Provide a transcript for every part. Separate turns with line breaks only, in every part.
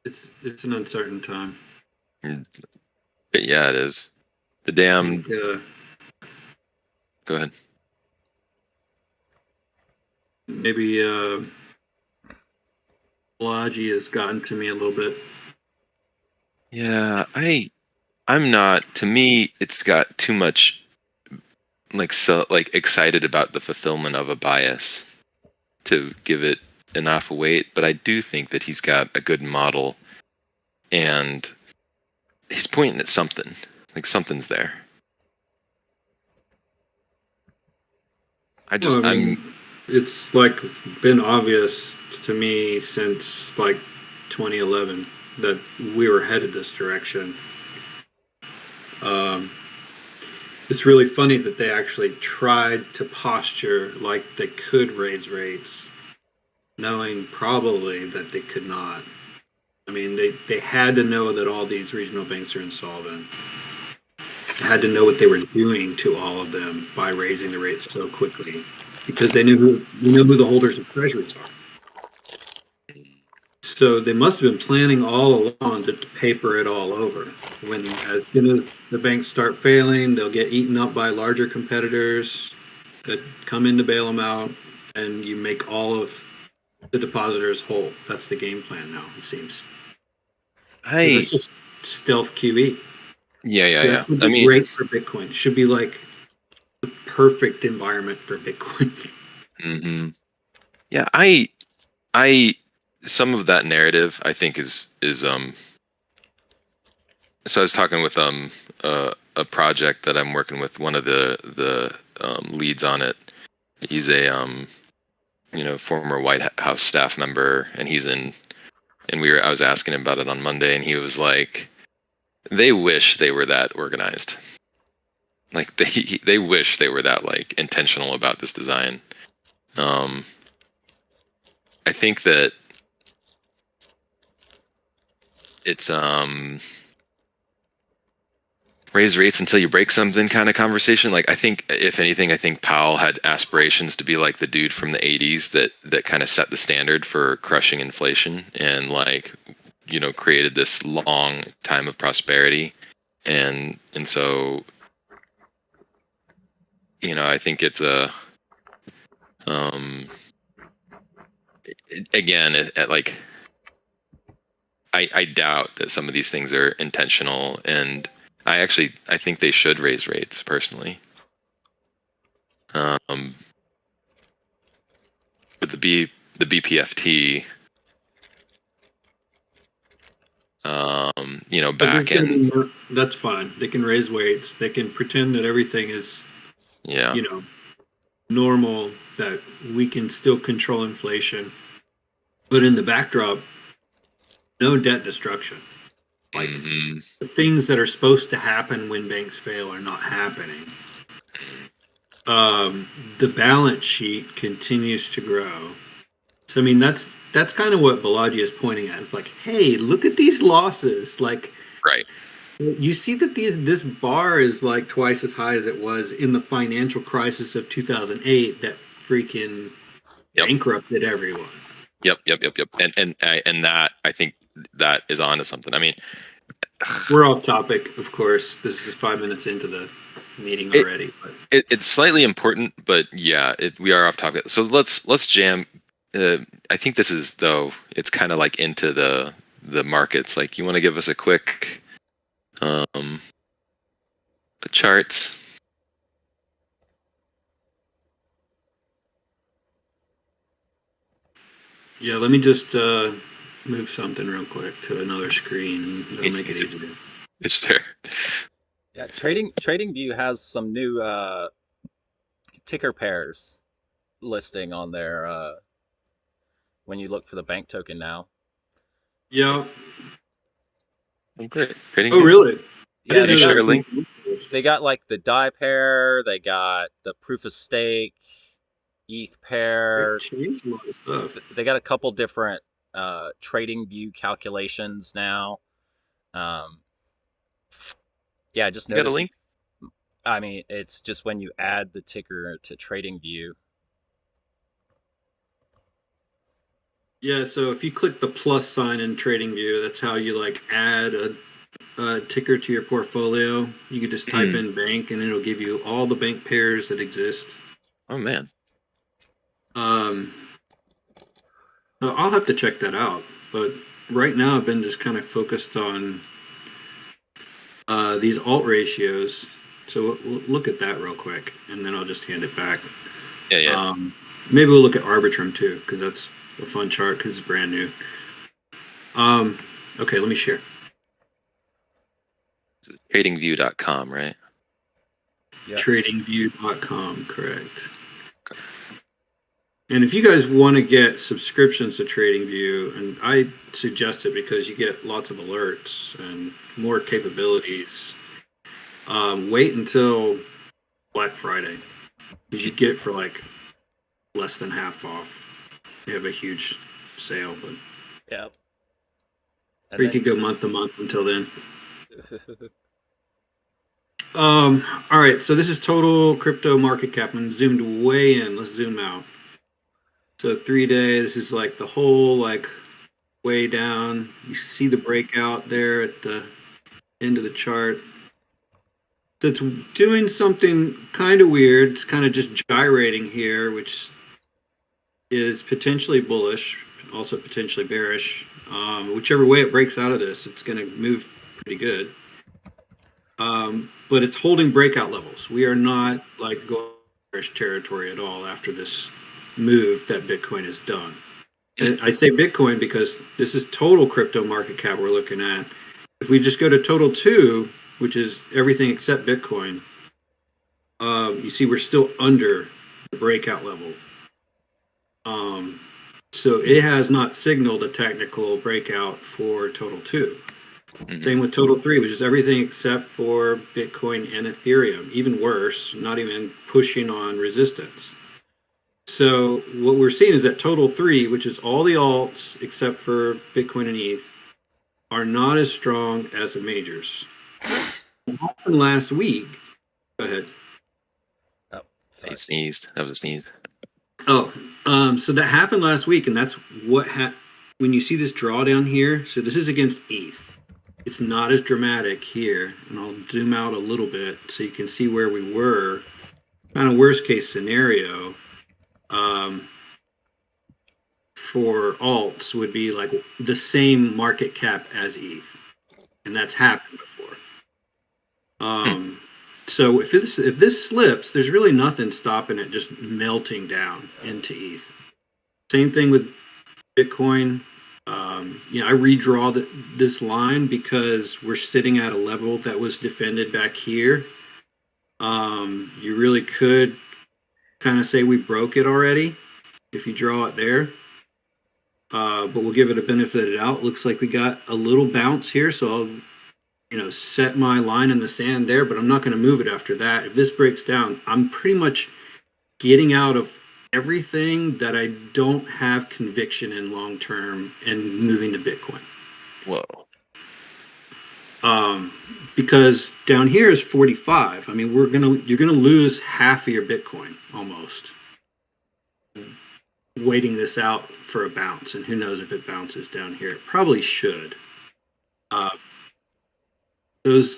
It's an uncertain time.
Mm, But yeah, it is. The
I
damn.
think
Go ahead.
maybe Balaji has gotten to me a little bit.
Yeah, I'm not. To me, it's got too much like excited about the fulfillment of a bias to give it enough weight. But I do think that he's got a good model, and he's pointing at something. Like something's there.
Well, I
I'm.
mean, it's like been obvious to me since like 2011 that we were headed this direction. Um, it's really funny that they actually tried to posture like they could raise rates, knowing probably that they could not. I mean, they had to know that all these regional banks are insolvent. They had to know what they were doing to all of them by raising the rates so quickly because they knew who the holders of treasuries are. So they must have been planning all along to paper it all over. When as soon as the banks start failing, they'll get eaten up by larger competitors that come in to bail them out, and you make all of the depositors whole. That's the game plan now, it seems. Because
I.
it's just stealth QE.
Yeah, yeah,
That
yeah.
should
I
be
mean,
great for Bitcoin. It should be like the perfect environment for Bitcoin.
hmm yeah. I. Some of that narrative, I think, is. So I was talking with a project that I'm working with. One of the leads on it. He's a former White House staff member, and he's in. And I was asking him about it on Monday, and he was like, "They wish they were that organized. Like they wish they were that like intentional about this design." Um, I think that it's raise rates until you break something kind of conversation. Like I think if anything, I think Powell had aspirations to be like the dude from the 80s that kind of set the standard for crushing inflation and like created this long time of prosperity. And so I think it's a um again like I doubt that some of these things are intentional, and I think they should raise rates personally. Um, with the BPFT,
But there's
back
going
in.
to be more, that's fine. They can raise weights. They can pretend that everything is,
Yeah.
you know, normal, that we can still control inflation. But in the backdrop, no debt destruction. Like
hmm
the things that are supposed to happen when banks fail are not happening. The balance sheet continues to grow. So I mean that's kind of what Balaji is pointing at. It's like, hey, look at these losses. Like
Right.
you see that this bar is like twice as high as it was in the financial crisis of 2008 that freaking
Yep.
bankrupted everyone.
Yep. Yep. Yep. Yep. And that I think that is on to something. I mean,
We're off topic, of course. This is 5 minutes into the meeting
it,
already. But
it's slightly important, but yeah, we are off topic. So let's jam. I think this is though. It's kind of like into the markets. Like you want to give us a quick um charts.
yeah, let me just move something real quick to another screen. That'll make it easier.
It's there.
Yeah, TradingView has some new ticker pairs listing on there when you look for the bank token now.
Yeah.
Oh, great. Trading
Oh,
view.
really? I
Yeah,
didn't know
Share a
that
link.
they got like the DAI pair, they got the proof of stake, ETH
They
pair.
changed a lot of stuff.
They got a couple different TradingView calculations now. Um, yeah, I just
You got a
noticed.
link?
I mean, it's just when you add the ticker to TradingView.
Yeah, so if you click the plus sign in TradingView, that's how you like add a ticker to your portfolio. You can just type in bank and it'll give you all the bank pairs that exist.
Oh man.
Um, so I'll have to check that out. But right now, I've been just kind of focused on these alt ratios. So we'll look at that real quick, and then I'll just hand it back.
Yeah.
Maybe we'll look at Arbitrum too, because that's a fun chart because it's brand new. Okay, let me share.
Tradingview.com, right?
Yeah.
Tradingview.com, correct. Okay. And if you guys want to get subscriptions to TradingView, and I suggest it because you get lots of alerts and more capabilities, wait until Black Friday, because you get it for like less than half off. They have a huge sale, but
Yeah.
or you could go month to month until then. All right, so this is total crypto market cap. I'm zoomed way in. Let's zoom out. So 3 days is like the whole like way down. You see the breakout there at the end of the chart. That's doing something kind of weird. It's kind of just gyrating here, which is potentially bullish, also potentially bearish. Whichever way it breaks out of this, it's going to move pretty good. But it's holding breakout levels. We are not like going bearish territory at all after this move that Bitcoin has done. And I say Bitcoin because this is total crypto market cap we're looking at. If we just go to total 2, which is everything except Bitcoin, you see we're still under the breakout level. So it has not signaled a technical breakout for total 2. Same with total 3, which is everything except for Bitcoin and Ethereum. Even worse, not even pushing on resistance. So what we're seeing is that total 3, which is all the alts except for Bitcoin and ETH, are not as strong as the majors. What happened last week? Go ahead.
Oh, sorry.
He sneezed. That was a sneeze.
Oh, so that happened last week, and that's what when you see this drawdown here. So this is against ETH. It's not as dramatic here, and I'll zoom out a little bit so you can see where we were. Kind of worst case scenario for alts would be like the same market cap as ETH, and that's happened before. So if this slips, there's really nothing stopping it just melting down into ETH. Same thing with Bitcoin. I redraw this line because we're sitting at a level that was defended back here. You really could kind of say we broke it already if you draw it there. But we'll give it a benefit of the doubt. Looks like we got a little bounce here, so I'll set my line in the sand there, but I'm not going to move it after that. If this breaks down, I'm pretty much getting out of everything that I don't have conviction in long term and moving to Bitcoin.
Whoa.
Because down here is 45. I mean, you're gonna lose half of your Bitcoin almost. Waiting this out for a bounce, and who knows if it bounces down here. It probably should. Those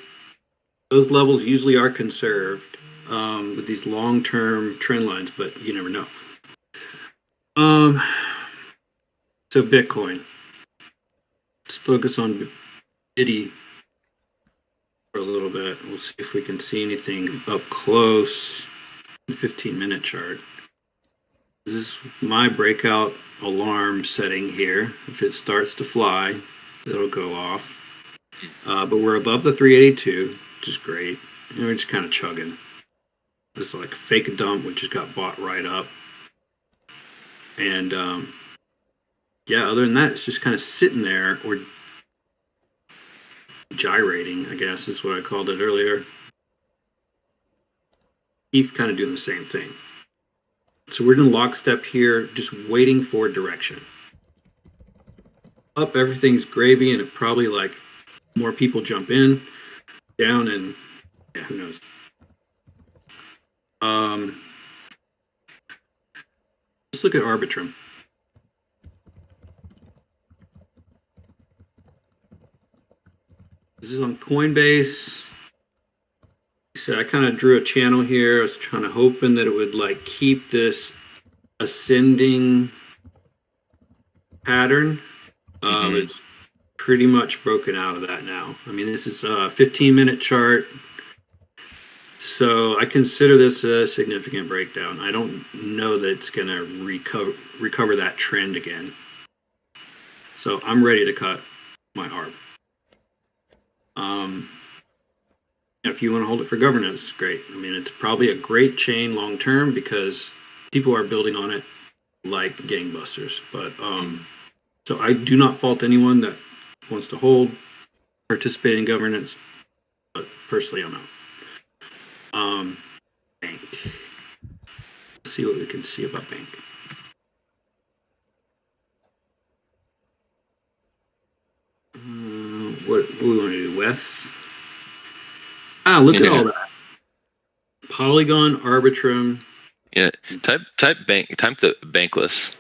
levels usually are conserved with these long-term trend lines, but you never know. So Bitcoin. Let's focus on Biddy for a little bit. We'll see if we can see anything up close. The 15-minute chart. This is my breakout alarm setting here. If it starts to fly, it'll go off. But we're above the 382, which is great. And we're just kind of chugging. It's like fake dump, which just got bought right up. And other than that, it's just kind of sitting there or gyrating, I guess is what I called it earlier. ETH kind of doing the same thing. So we're in lockstep here, just waiting for direction. Up, everything's gravy, and it probably like more people jump in. Down, and who knows. Let's look at Arbitrum. This is on Coinbase. So I kind of drew a channel here. I was trying to hoping that it would like keep this ascending pattern. It's pretty much broken out of that now. I mean, this is a 15-minute chart. So I consider this a significant breakdown. I don't know that it's going to recover that trend again. So I'm ready to cut my ARB. If you want to hold it for governance, it's great. I mean, it's probably a great chain long term because people are building on it like gangbusters. But so I do not fault anyone that wants to hold, participate in governance, but personally, I'm out. Bank. Let's see what we can see about bank. What we want to do with? Look at all that. Polygon, Arbitrum.
Yeah, type the bankless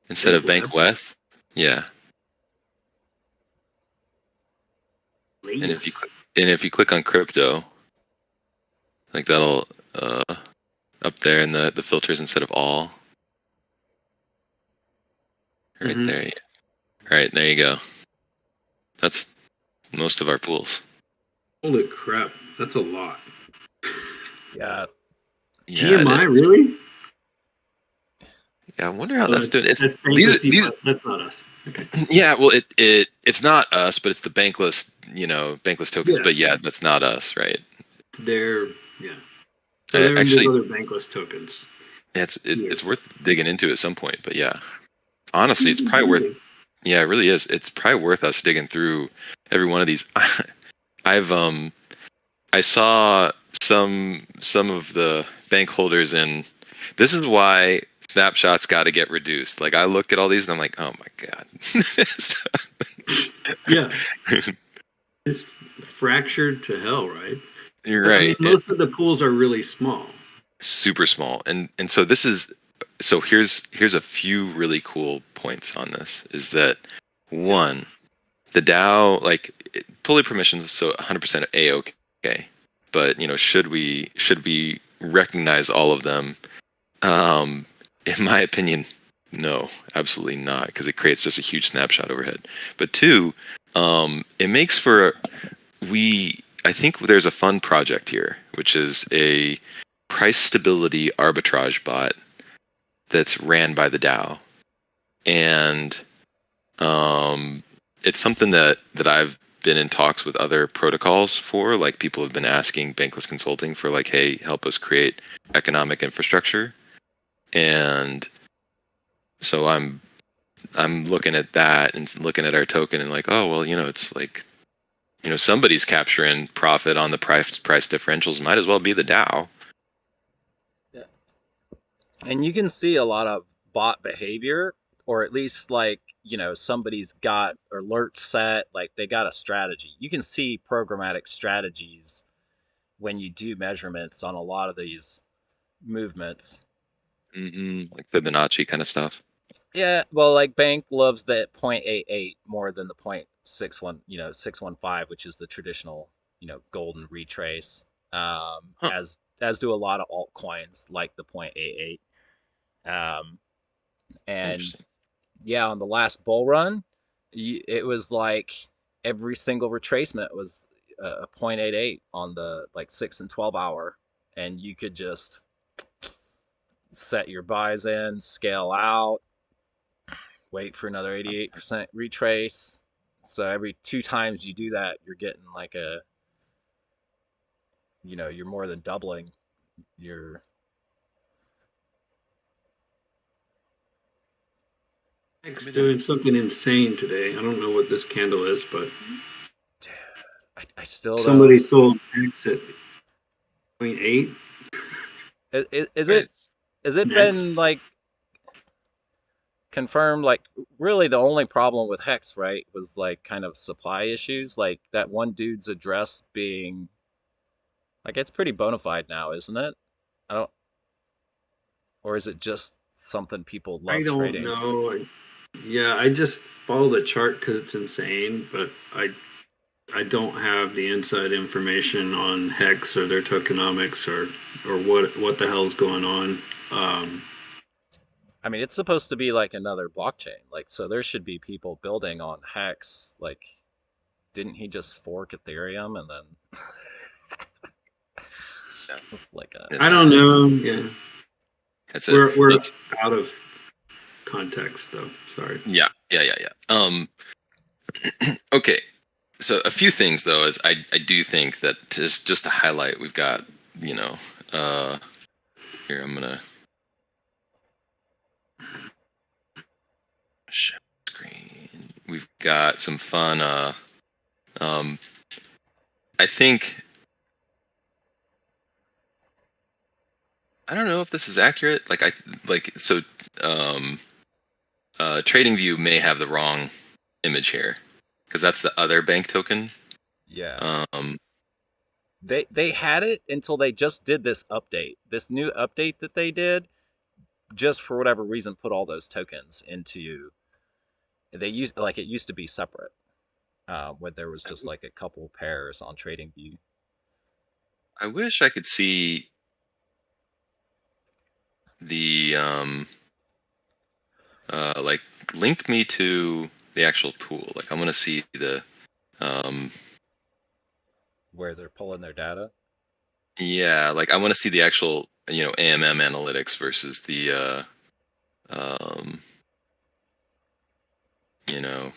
instead of bankweth. Yeah. And if you click on crypto, like that'll up there in the filters instead of all. Right there. All right, there you go. That's most of our pools.
Holy crap, that's a lot.
Yeah.
GMI, really?
Yeah, I wonder how that's doing.
That's not us. Okay.
Yeah, well, it's not us, but it's the bankless, bankless tokens. Yeah. But yeah, that's not us, right?
They're So actually other bankless tokens.
It's worth digging into at some point. But yeah, honestly, it's probably worth. Yeah, it really is. It's probably worth us digging through every one of these. I saw some of the bank holders, and this is why snapshots got to get reduced. Like I look at all these and I'm like, oh my god.
Yeah, it's fractured to hell, right?
You're right.
I mean, most of the pools are really small,
super small, and so this is. So here's a few really cool points on this. Is that one, the DAO totally permissions, so 100% A-OK. But should we recognize all of them? In my opinion, no, absolutely not, because it creates just a huge snapshot overhead. But two, it makes for I think there's a fun project here, which is a price stability arbitrage bot that's ran by the DAO, and it's something that I've been in talks with other protocols for. Like people have been asking Bankless Consulting for hey, help us create economic infrastructure, and so I'm looking at that and looking at our token and oh well, it's somebody's capturing profit on the price differentials. Might as well be the DAO.
And you can see a lot of bot behavior, or at least somebody's got alerts set, they got a strategy. You can see programmatic strategies when you do measurements on a lot of these movements.
Like Fibonacci kind of stuff.
Yeah, well, Bank loves that 0.88 more than the 0.61, 615, which is the traditional, golden retrace. As do a lot of altcoins like the 0.88. And yeah, on the last bull run, it was every single retracement was a 0.88 on the 6 and 12 hour, and you could just set your buys in, scale out, wait for another 88% retrace. So every 2 times you do that, you're getting you're more than doubling your.
It's doing something insane today. I don't know what this candle is, but
I still
somebody sold X at 0.8.
Is it been confirmed? Really, the only problem with Hex, right, was kind of supply issues. That one dude's address being it's pretty bona fide now, isn't it? Or is it just something people love trading?
I don't know. Yeah, I just follow the chart because it's insane, but I I don't have the inside information on Hex or their tokenomics or what the hell's going on.
I mean, it's supposed to be like another blockchain. Like, so there should be people building on Hex. Like, didn't he just fork Ethereum and then
Yeah.
it's like a
I don't know. Yeah,
That's
we're out of context though. Sorry.
Yeah. Okay. So a few things though, is I do think that just to highlight, we've got, you know, here I'm gonna share screen. We've got some fun. I think, I don't know if this is accurate. TradingView may have the wrong image here because that's the other bank token.
yeah. They had it until they just did this update. This new update that they did, just for whatever reason, put all those tokens into. They used like it used to be separate, where there was just like a couple pairs on TradingView.
I wish I could see the like link me to the actual pool. Like I want to see the
Where they're pulling their data.
yeah, like I want to see the actual, you know, AMM analytics versus the you know,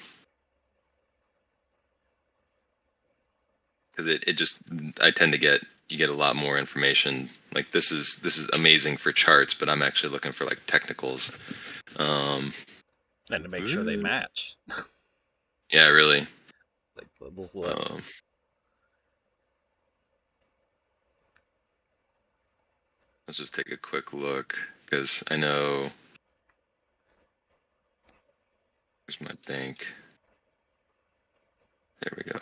because it just, I tend to get, you get a lot more information. Like this is amazing for charts, but I'm actually looking for like technicals.
And to make sure they match.
Yeah, really.
Like this is what
Let's just take a quick look because I know. Where's my bank? There we go.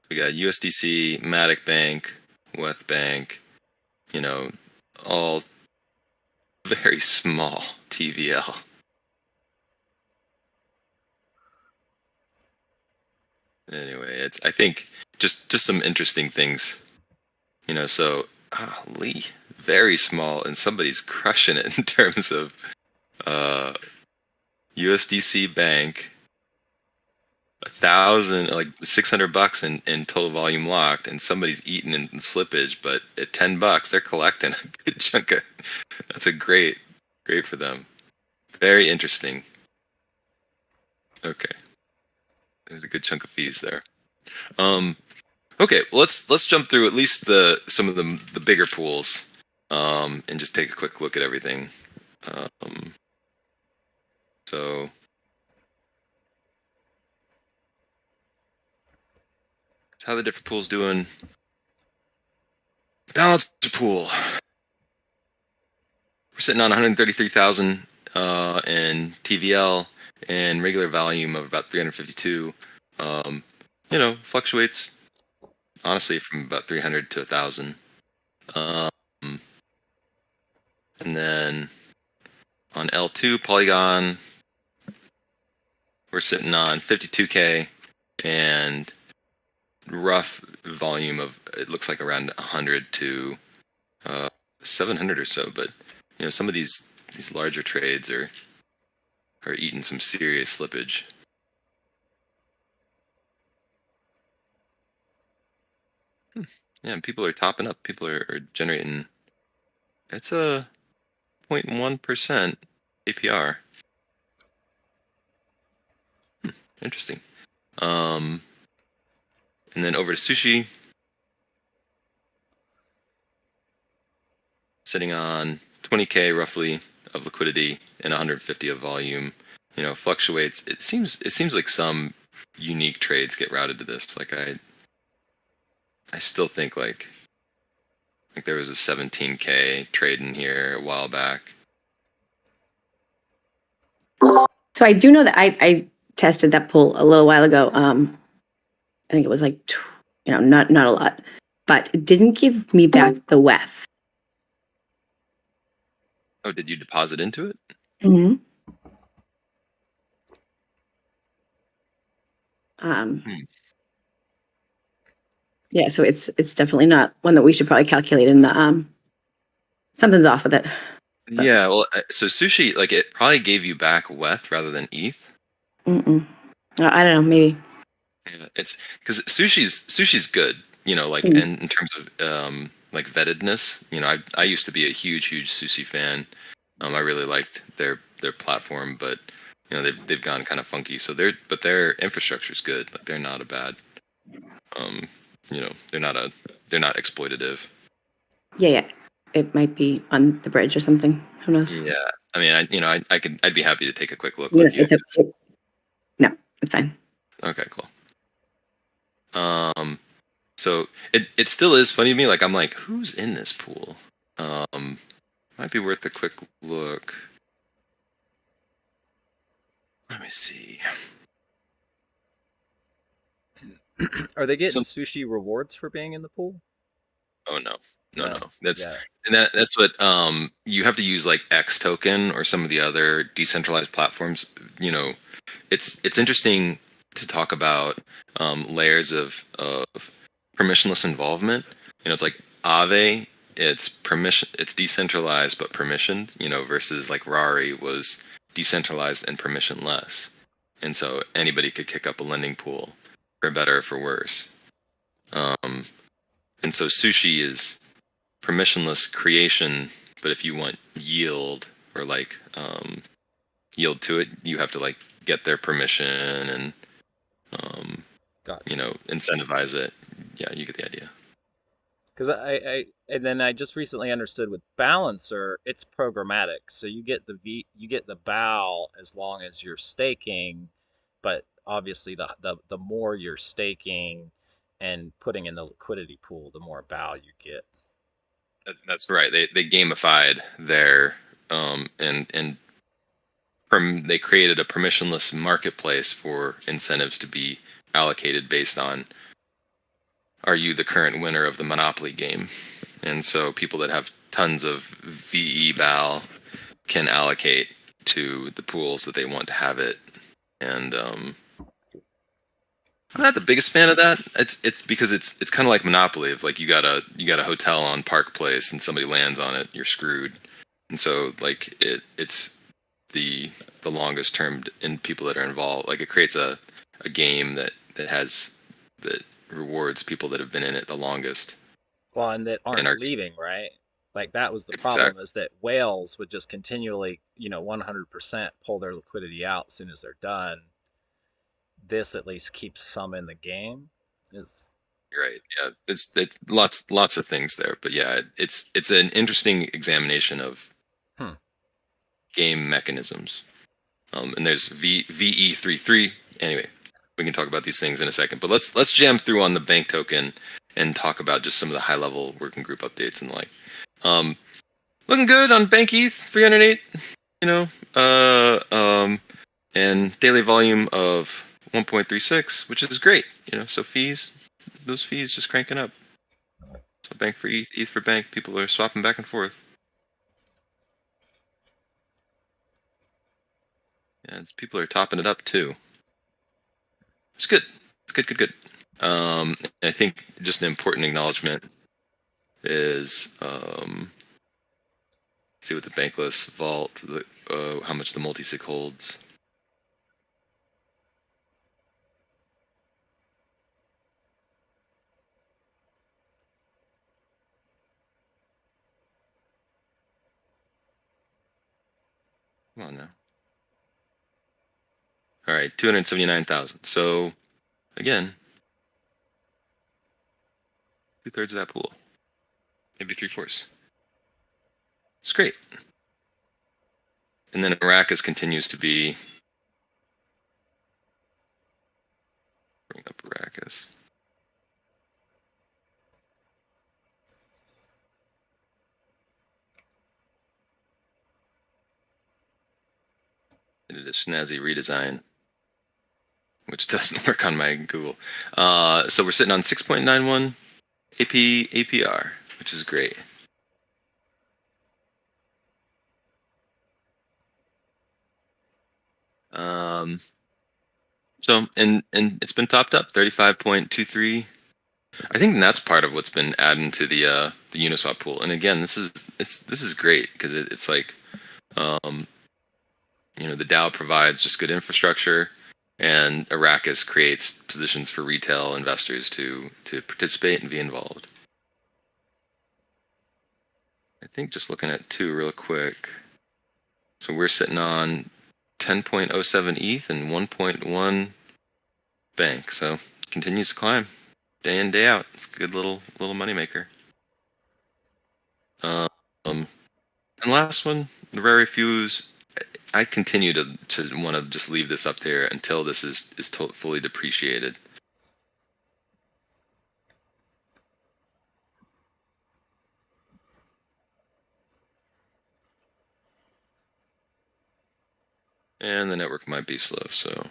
We got USDC, Matic Bank, Weth Bank, you know, all very small TVL. Anyway, it's, I think just some interesting things, you know. So Lee, very small, and somebody's crushing it in terms of USDC Bank, 1,000, like $600 in total volume locked, and somebody's eating in slippage. But at $10, they're collecting a good chunk of. That's a great for them. Very interesting. Okay, there's a good chunk of fees there. Okay, well, let's jump through at least some of the bigger pools, and just take a quick look at everything. So. How the different pools doing? Balance pool. We're sitting on 133,000 in TVL and regular volume of about 352. You know, fluctuates honestly from about 300 to 1,000. And then on L2 Polygon, we're sitting on 52K and rough volume of, it looks like around 100 to 700 or so. But you know, some of these larger trades are eating some serious slippage. Yeah, and people are topping up. People are generating. It's a 0.1% APR. Interesting. And then over to Sushi, sitting on 20K roughly of liquidity and 150 of volume. You know, fluctuates. It seems like some unique trades get routed to this. Like I still think like there was a 17K trade in here a while back.
So I do know that I tested that pool a little while ago. I think it was like, not a lot, but it didn't give me back the WEF.
Oh, did you deposit into it?
Mm-hmm.
Hmm.
Yeah, so it's definitely not one that we should probably calculate in the something's off with it. But-
Yeah, well, so sushi, like it probably gave you back WETH rather than ETH.
Mm-mm. I don't know, maybe.
Yeah, it's because sushi's good, you know, like
Mm.
in terms of like vettedness. You know, I used to be a huge sushi fan. I really liked their platform, but you know they've gone kind of funky. So their infrastructure is good. Like they're not a bad, um, you know, they're not exploitative.
Yeah. It might be on the bridge or something. Who knows?
Yeah, I mean, I'd be happy to take a quick look
Yeah,
with you.
no, it's fine.
Okay, cool. So it still is funny to me. Like I'm like, who's in this pool? Might be worth a quick look. Let me see.
Are they getting
So,
sushi rewards for being in the pool?
oh no,
No.
no. That's
Yeah.
and that's what you have to use like X token or some of the other decentralized platforms. You know, it's interesting to talk about layers of permissionless involvement. You know, it's like Aave. It's decentralized but permissioned. You know, versus like Rari was decentralized and permissionless, and so anybody could kick up a lending pool, for better or for worse. Um, and so sushi is permissionless creation, but if you want yield or like yield to it, you have to like get their permission and you
Gotcha.
know incentivize it. Yeah, you get the idea.
Because and then I just recently understood with Balancer, it's programmatic. So you get the BAL as long as you're staking, but obviously the more you're staking and putting in the liquidity pool, the more BAL you get.
That's right. They gamified their and they created a permissionless marketplace for incentives to be allocated based on, are you the current winner of the Monopoly game? And so people that have tons of VE BAL can allocate to the pools that they want to have it. And I'm not the biggest fan of that. It's because it's kind of like Monopoly. If like you got a hotel on Park Place and somebody lands on it, you're screwed. And so like it's the longest term in people that are involved. Like it creates a game that rewards people that have been in it the longest
Well, and that
and
aren't
are
leaving, right? Like that was the problem,
exact.
is that whales would just continually, 100% pull their liquidity out as soon as they're done. This at least keeps some in the game. Is
Right. Yeah. It's lots of things there, but yeah, it's an interesting examination of
hmm.
game mechanisms. And there's VE33. Anyway, we can talk about these things in a second, but let's jam through on the bank token and talk about just some of the high level working group updates and like. Um, looking good on Bank ETH 308. You know, and daily volume of 1.36, which is great. You know, so those fees just cranking up. So bank for ETH, ETH for bank. People are swapping back and forth. And people are topping it up too. It's good. It's good. I think just an important acknowledgement is see what the bankless vault, how much the multisig holds. Come on now. All right, 279,000. So again, 2/3 of that pool, maybe 3/4. It's great. And then Arrakis continues to be. Bring up Arrakis. It did a snazzy redesign, which doesn't work on my Google. So we're sitting on 6.91 APR, which is great. So and it's been topped up 35.23. I think that's part of what's been adding to the Uniswap pool. And again, this is great because it's like the DAO provides just good infrastructure, and Arrakis creates positions for retail investors to participate and be involved. I think just looking at two real quick. So we're sitting on 10.07 ETH and 1.1 bank. So continues to climb day in, day out. It's a good little moneymaker. And last one, the rare fuse. I continue to want to just leave this up there until this is fully depreciated. And the network might be slow, so.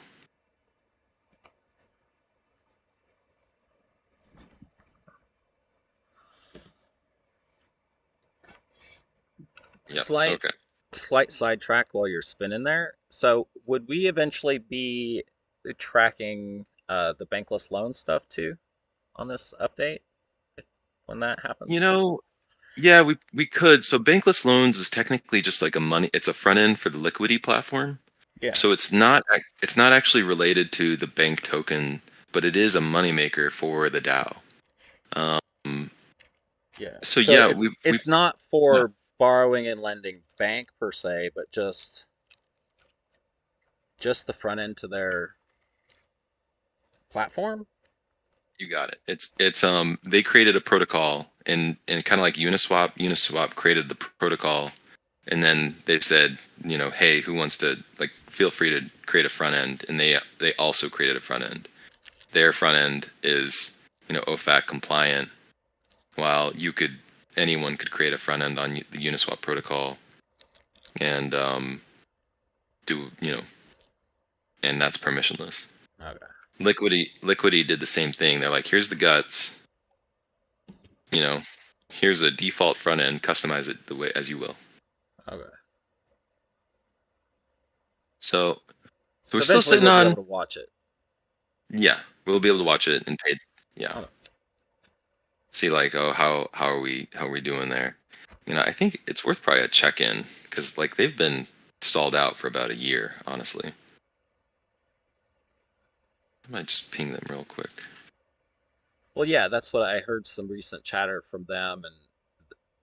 Yep, okay.
Slight sidetrack while you're spinning there. So would we eventually be tracking the bankless loan stuff too on this update when that happens?
Yeah, we could. So bankless loans is technically just like it's a front end for the Liquidity platform.
Yeah.
So it's not actually related to the bank token, but it is a moneymaker for the DAO.
Yeah.
So
it's not for borrowing and lending bank per se, but just the front end to their platform.
You got it. It's they created a protocol and kind of like Uniswap created the protocol, and then they said, hey, who wants to feel free to create a front end, and they also created a front end. Their front end is OFAC compliant, while anyone could create a front end on the Uniswap protocol and do and that's permissionless.
Okay.
Liquidity did the same thing. They're like, here's the guts. Here's a default front end. Customize it the way as you will.
Okay.
So we're still sitting on.
Be able to watch it.
Yeah, we'll be able to watch it and pay. Yeah.
Okay.
See how are we doing there? I think it's worth probably a check-in because they've been stalled out for about a year, honestly. I might just ping them real quick.
Well, yeah, that's what I heard. Some recent chatter from them, and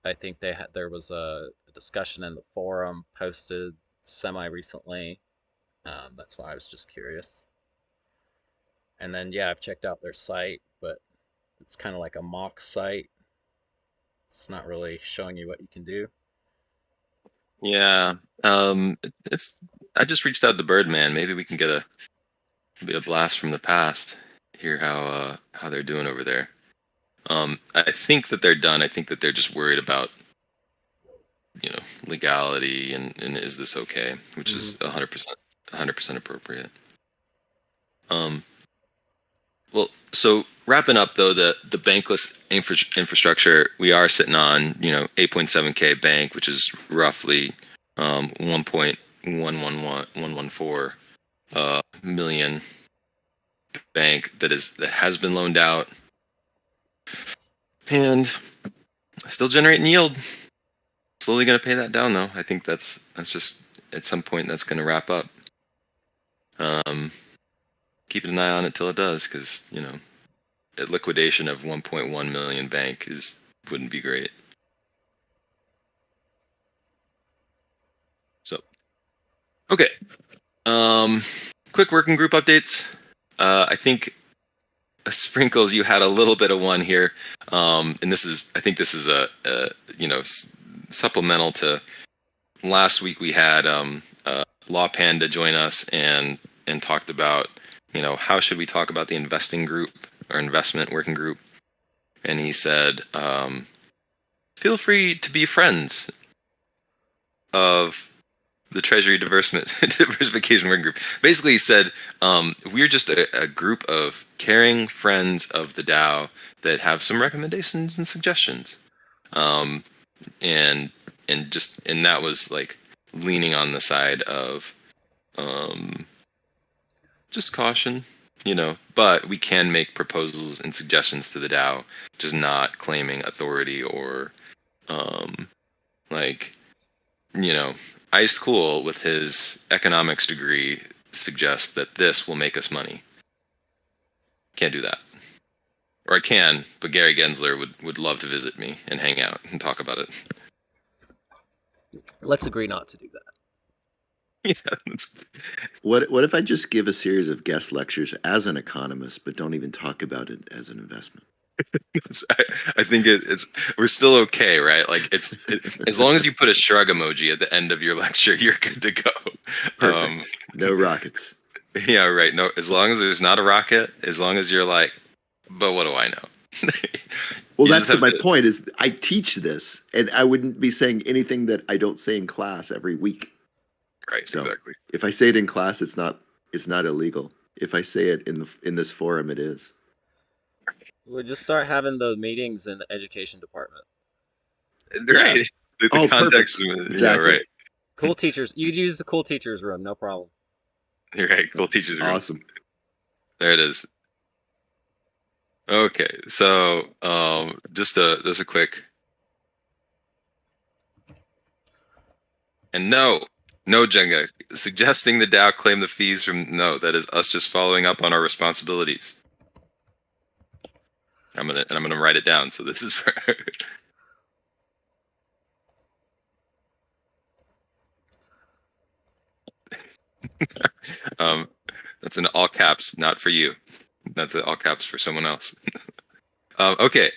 I think there was a discussion in the forum posted semi-recently. That's why I was just curious. And then I've checked out their site, but it's kind of like a mock site. It's not really showing you what you can do.
Yeah, I just reached out to Birdman. Maybe we can get a blast from the past. Hear how they're doing over there. I think that they're done. I think that they're just worried about legality and is this okay, which is 100% appropriate. Well, so wrapping up though, the bankless infrastructure, we are sitting on 8.7K bank, which is roughly 1.1114 million bank that has been loaned out and still generating yield. Slowly going to pay that down though. I think that's just at some point that's going to wrap up. Keeping an eye on it till it does, because a liquidation of 1.1 million bank wouldn't be great. So, okay. Quick working group updates. I think Sprinkles, you had a little bit of one here, and I think this is a supplemental to last week. We had Law Panda join us and talked about how should we talk about the investing group or investment working group, and he said feel free to be friends of the Treasury diversification working group. Basically, he said we're just a group of caring friends of the DAO that have some recommendations and suggestions, and that was leaning on the side of just caution, but we can make proposals and suggestions to the DAO, just not claiming authority or, like, Ice Cool with his economics degree suggests that this will make us money. Can't do that. Or I can, but Gary Gensler would love to visit me and hang out and talk about it.
Let's agree not to do that.
Yeah.
What if I just give a series of guest lectures as an economist, but don't even talk about it as an investment?
I think we're still okay, right? Like as long as you put a shrug emoji at the end of your lecture, you're good to go.
No rockets.
Yeah, right. No, as long as there's not a rocket, as long as you're like, but what do I know?
Well, that's my point is I teach this and I wouldn't be saying anything that I don't say in class every week.
Right,
So
exactly.
if I say it in class, it's not illegal. If I say it in this forum, it is.
We'll just start having the meetings in the education department.
Right.
Yeah.
The context.
Exactly.
Yeah, right.
Cool teachers. You could use the cool teachers room, no problem.
You're right. Cool teachers.
Awesome.
There it is. Okay, so just a quick. And no, Jenga, suggesting the DAO claim the fees from that is us just following up on our responsibilities. I'm gonna write it down. So this is for that's in all caps, not for you. That's in all caps for someone else. Okay.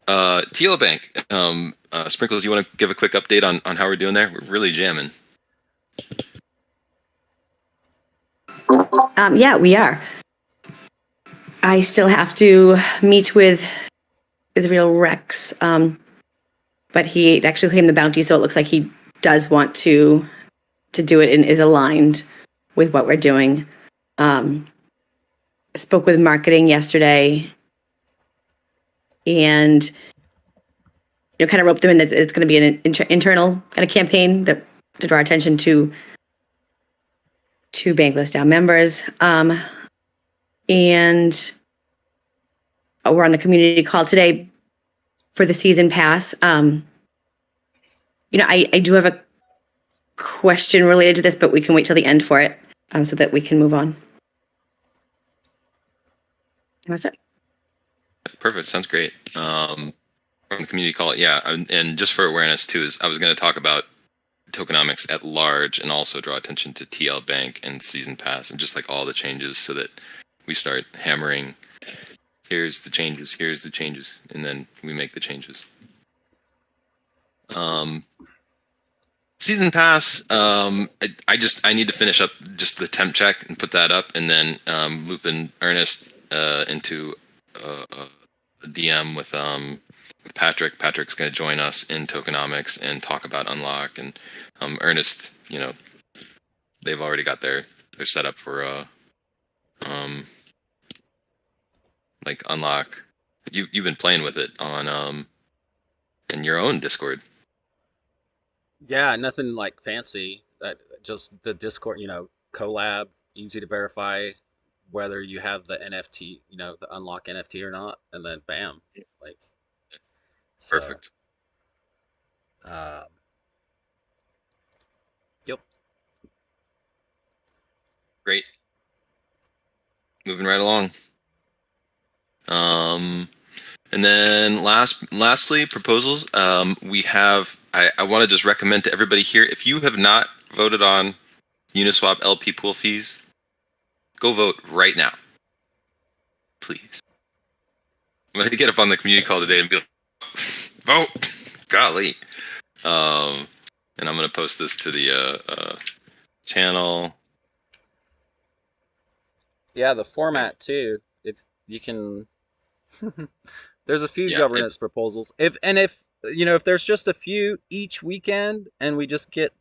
TL Bank. Sprinkles, you want to give a quick update on how we're doing there? We're really jamming.
Yeah, we are. I still have to meet with Israel Rex, but he actually claimed the bounty, so it looks like he does want to do it and is aligned with what we're doing. I spoke with marketing yesterday, and kind of roped them in that it's going to be an internal kind of campaign to draw attention to Bankless DAO members. And we're on the community call today for the season pass. I do have a question related to this, but we can wait till the end for it so that we can move on. That's it.
Perfect. Sounds great. From the community call, yeah. And just for awareness too, I was going to talk about tokenomics at large and also draw attention to TL Bank and season pass and just like all the changes so that we start hammering. Here's the changes, and then we make the changes. Season pass, I need to finish up just the temp check and put that up, and then loop in Ernest into a DM with Patrick. Patrick's going to join us in tokenomics and talk about unlock, and Ernest, they've already got their setup for like unlock. You've been playing with it on in your own Discord.
Yeah, nothing like fancy. Just the Discord, collab, easy to verify whether you have the NFT, the unlock NFT or not, and then bam, like
perfect.
Yep.
Great. Moving right along. And then lastly, proposals. We have. I want to just recommend to everybody here, if you have not voted on Uniswap LP pool fees, go vote right now, please. I'm gonna get up on the community call today and be like, vote, golly. And I'm gonna post this to the channel.
Yeah, the format too. If you can, there's a few governance proposals. If there's just a few each weekend, and we just get,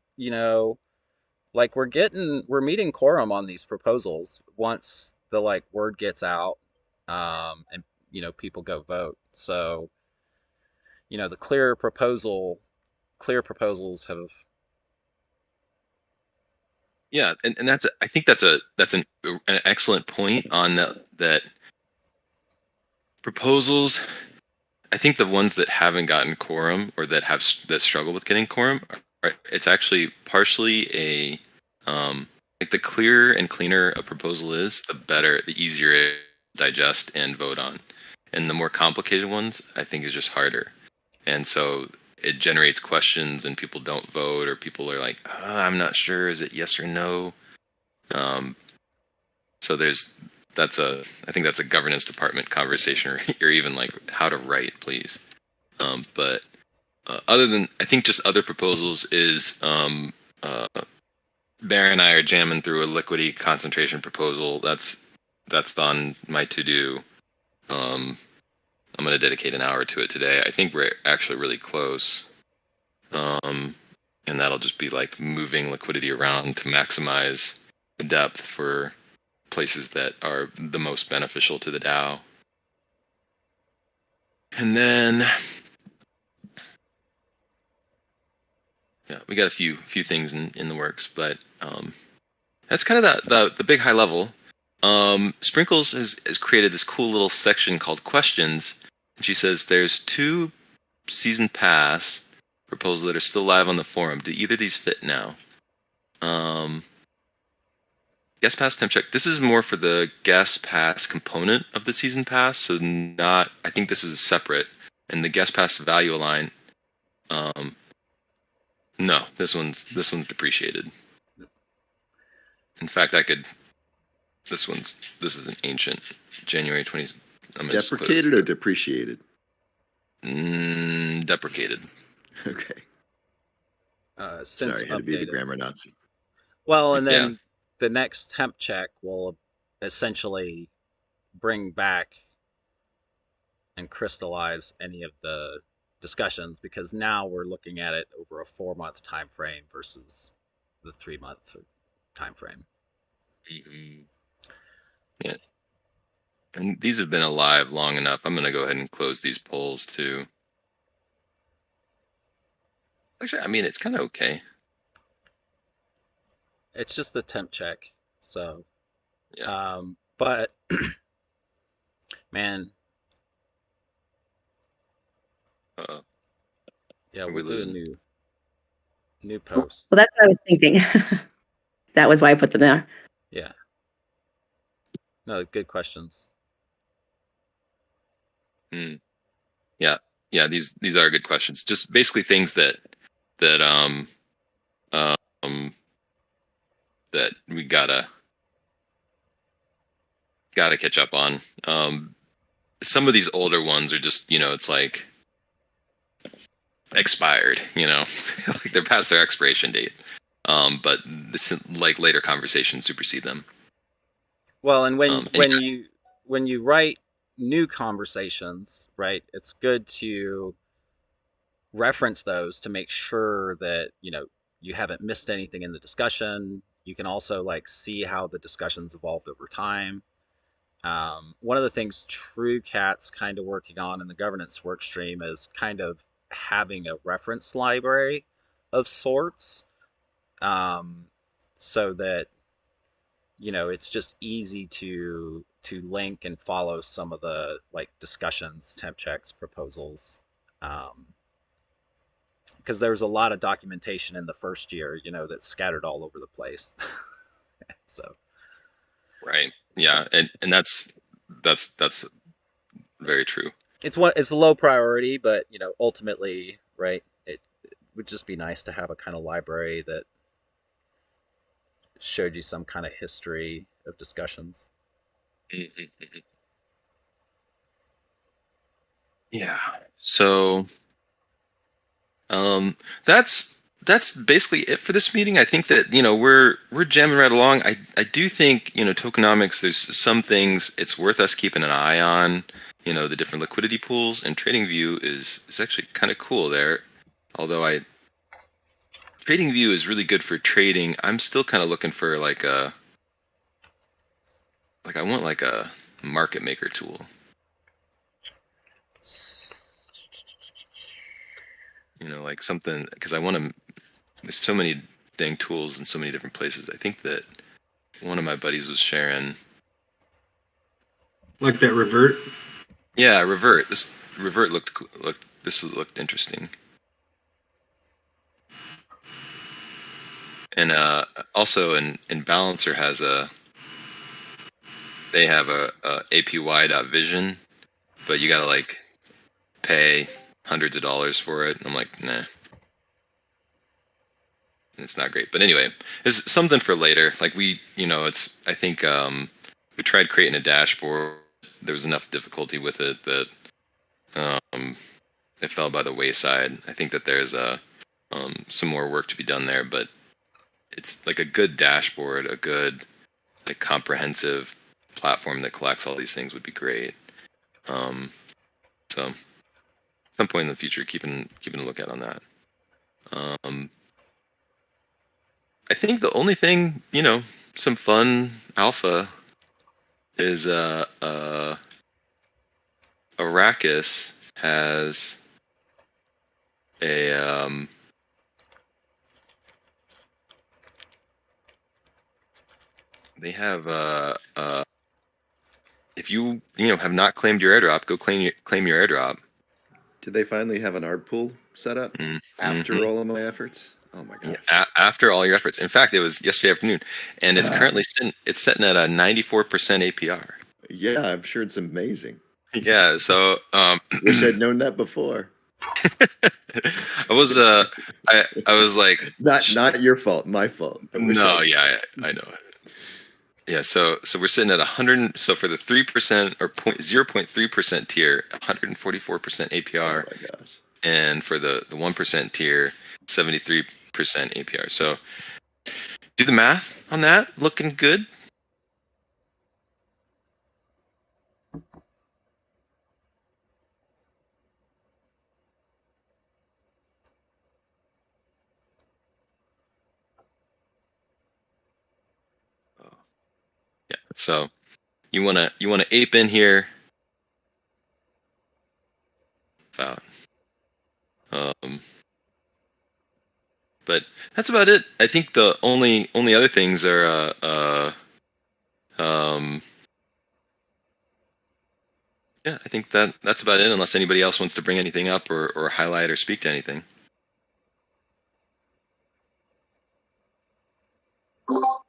like we're meeting quorum on these proposals once the word gets out, and people go vote. So, the clear proposals have
Yeah, and that's I think that's an excellent point on that proposals. I think the ones that haven't gotten quorum or that struggle with getting quorum, it's actually partially a like the clearer and cleaner a proposal is, the better, the easier it to digest and vote on. And the more complicated ones, I think, is just harder. And so it generates questions, and people don't vote, or people are like, "I'm not sure. Is it yes or no?" So I think that's a governance department conversation, or even like how to write, please. But other than, I think just other proposals is Bear and I are jamming through a liquidity concentration proposal. That's on my to do. I'm going to dedicate an hour to it today. I think we're actually really close. And that'll just be like moving liquidity around to maximize the depth for places that are the most beneficial to the DAO. And then, yeah, we got a few things in the works, but that's kind of the big high level. Sprinkles has created this cool little section called questions. And she says there's 2 season pass proposals that are still live on the forum. Do either of these fit now? Guest pass temp check. This is more for the guest pass component of the season pass, so not. I think this is separate. And the guest pass value align. No, this one's depreciated. In fact, this is an ancient January 20.
Deprecated or depreciated?
Deprecated.
Okay.
Since
Sorry, had to be the
updated.
grammar Nazi.
Well, and then
Yeah.
the next temp check will essentially bring back and crystallize any of the discussions, because now we're looking at it over a 4-month time frame versus the 3-month time frame.
Mm-hmm. Yeah. And these have been alive long enough. I'm going to go ahead and close these polls too. Actually, I mean, it's kind of okay.
It's just a temp check, so
Yeah.
but man, yeah, we'll do a new post.
Well, that's what I was thinking. That was why I put them there.
Yeah. No, good questions.
Yeah. These are good questions. Just basically things that we gotta catch up on. Some of these older ones are just, it's like expired, like they're past their expiration date. But this, like, later conversations supersede them.
Well, and when you write new conversations, right, it's good to reference those to make sure that you haven't missed anything in the discussion. You can also like see how the discussions evolved over time. One of the things TrueCat's kind of working on in the governance work stream is kind of having a reference library of sorts, so that it's just easy to link and follow some of the like discussions, temp checks, proposals, because there's a lot of documentation in the first year, that's scattered all over the place. So
Right. Yeah, and that's very true.
it's a low priority, but ultimately, right, it would just be nice to have a kind of library that showed you some kind of history of discussions.
Mm-hmm. Yeah. So that's basically it for this meeting. I think that we're jamming right along. I do think tokenomics, there's some things it's worth us keeping an eye on. The different liquidity pools, and TradingView is actually kind of cool there. Although TradingView is really good for trading. I'm still kind of looking for I want like a market maker tool. Like something, because I want to. There's so many dang tools in so many different places. I think that one of my buddies was sharing.
Like that revert.
Yeah, revert. This revert looked interesting. And also in Balancer has they have a APY.vision, but you gotta like pay hundreds of dollars for it. And I'm like, nah. And it's not great. But anyway, it's something for later. Like I think we tried creating a dashboard. There was enough difficulty with it that it fell by the wayside. I think that there's some more work to be done there, but it's like a good dashboard, a good like comprehensive platform that collects all these things would be great. So at some point in the future, keeping a lookout on that. I think the only thing, some fun alpha is Arrakis has a they have if you have not claimed your airdrop, go claim your airdrop.
Did they finally have an ARB pool set up after all of my efforts? Oh my gosh!
Yeah, after all your efforts. In fact, it was yesterday afternoon, and it's currently sitting at a 94% APR.
Yeah, I'm sure it's amazing.
Yeah, so
wish I'd known that before.
I was like,
not your fault, my fault.
No, yeah, I know it. Yeah, so we're sitting at 100. So for the 3% or 0.3% tier, 144% APR.
Oh my gosh!
And for the 1% tier, 73% APR. So do the math on that. Looking good. Yeah. So you wanna ape in here. About. But that's about it. I think the only other things are yeah, I think that's about it, unless anybody else wants to bring anything up or highlight or speak to anything.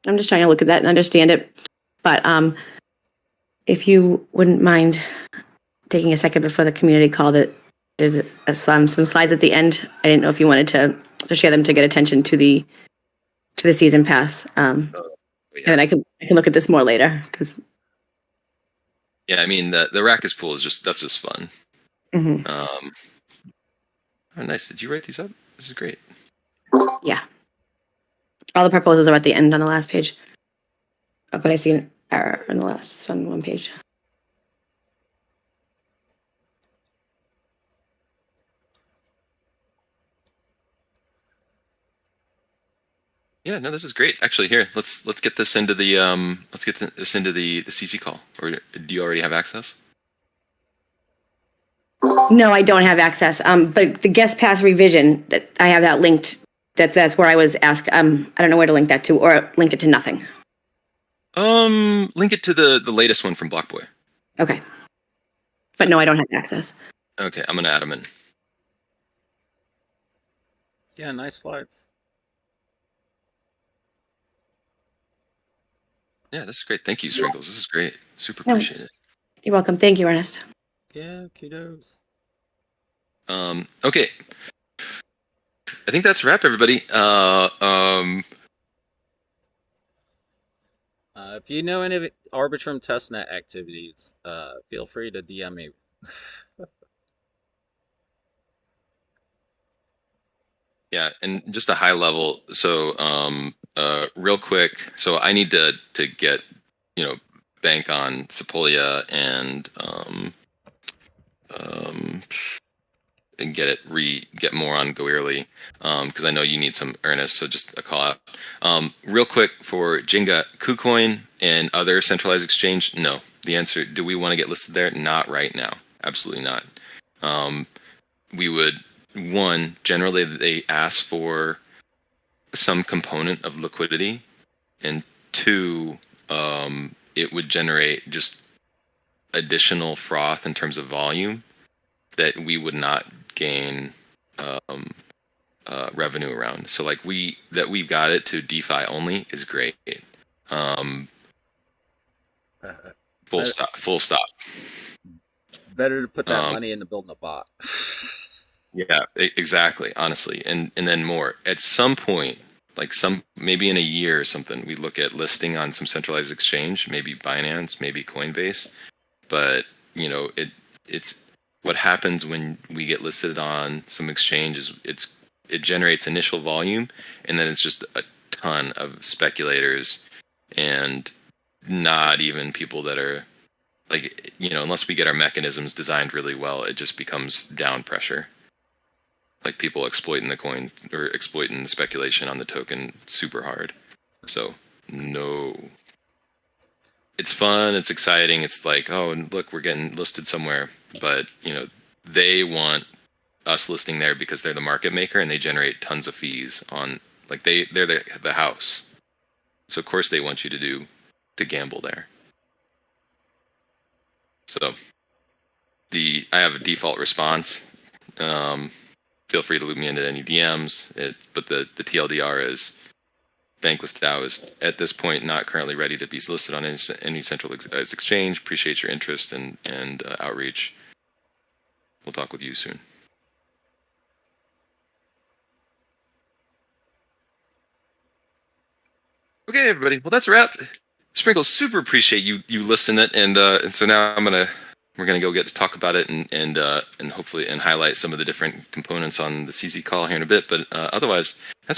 I'm just trying to look at that and understand it. But if you wouldn't mind taking a second before the community call, that there's some slides at the end. I didn't know if you wanted to share them to get attention to the season pass. And I can look at this more later because.
Yeah, I mean the Arrakis pool is that's just fun.
Mm-hmm.
Oh, nice. Did you write these up? This is great.
Yeah. All the proposals are at the end on the last page. But I see an error on the last one page.
Yeah, no, this is great. Actually, here, let's get this into the the CC call. Or do you already have access?
No, I don't have access. But the guest pass revision, I have that linked. That's where I was asked. I don't know where to link that to, or link it to nothing.
Link it to the latest one from Blockboy.
Okay. But no, I don't have access.
Okay, I'm gonna add them in.
Yeah, nice slides.
Yeah, this is great. Thank you, Sprinkles. This is great. Super appreciate it.
You're welcome. Thank you, Ernest.
Yeah, kudos.
Okay. I think that's a wrap, everybody.
If you know any of Arbitrum testnet activities, feel free to DM me.
Yeah, and just a high level. So, real quick. So I need to get, bank on Sepolia and get more on Goerli, because I know you need some earnest. So just a call out. Real quick for Jenga, KuCoin and other centralized exchange. No, the answer. Do we want to get listed there? Not right now. Absolutely not. We would. One, generally they ask for some component of liquidity, and two, it would generate just additional froth in terms of volume that we would not gain revenue around. So like we've got it to DeFi only is great. Full stop.
Better to put that money into building a bot.
Yeah, exactly. Honestly, and then more at some point, like maybe in a year or something, we look at listing on some centralized exchange, maybe Binance, maybe Coinbase. But it's what happens when we get listed on some exchange is it generates initial volume, and then it's just a ton of speculators and not even people that are like, unless we get our mechanisms designed really well, it just becomes down pressure. Like people exploiting the coin or exploiting the speculation on the token super hard. So no, it's fun. It's exciting. It's like, oh, and look, we're getting listed somewhere, but they want us listing there because they're the market maker and they generate tons of fees on, like they're the house. So of course they want you to gamble there. So I have a default response. Feel free to loop me into any DMs. But the TLDR is Bankless DAO is at this point not currently ready to be listed on any centralized exchange. Appreciate your interest and outreach. We'll talk with you soon. Okay, everybody. Well, that's a wrap. Sprinkle, super appreciate you listening, and so now we're gonna go get to talk about it and hopefully highlight some of the different components on the CZ call here in a bit. But otherwise, that's